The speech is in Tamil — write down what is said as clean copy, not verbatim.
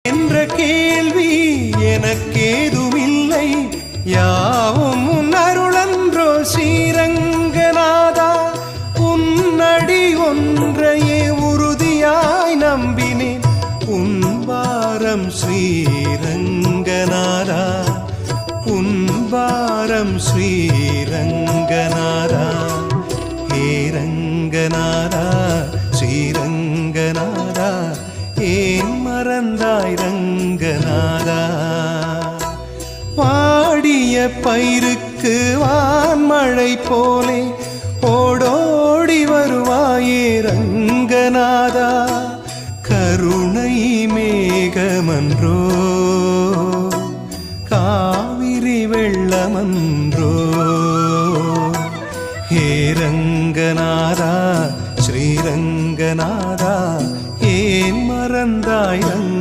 என்ற கேள்வி எனக்கேதுமில்லை, யாவும் உன் அருளன்றோ ஸ்ரீரங்கநாதா. உன்னடி ஒன்றையே உறுதியாய் நம்பினேன், உன் வாரம் ஸ்ரீரங்கநாதா, உன் வாரம் ஸ்ரீரங்கநாதா. ஹே ரங்கநாதா ஸ்ரீரங்கநாதா, ஏன் மறந்தாய் ரங்கநாதா. வாடிய பயிருக்கு வான்மழை போலே ஓடோடி வருவாயே ரங்கநாதா. கருணை மேகமன்றோ காவிரி வெள்ளமன்றோ. ஹே ரங்கநாதா ஸ்ரீரங்கநாதா, ஏன் மறந்தாய் ரங்க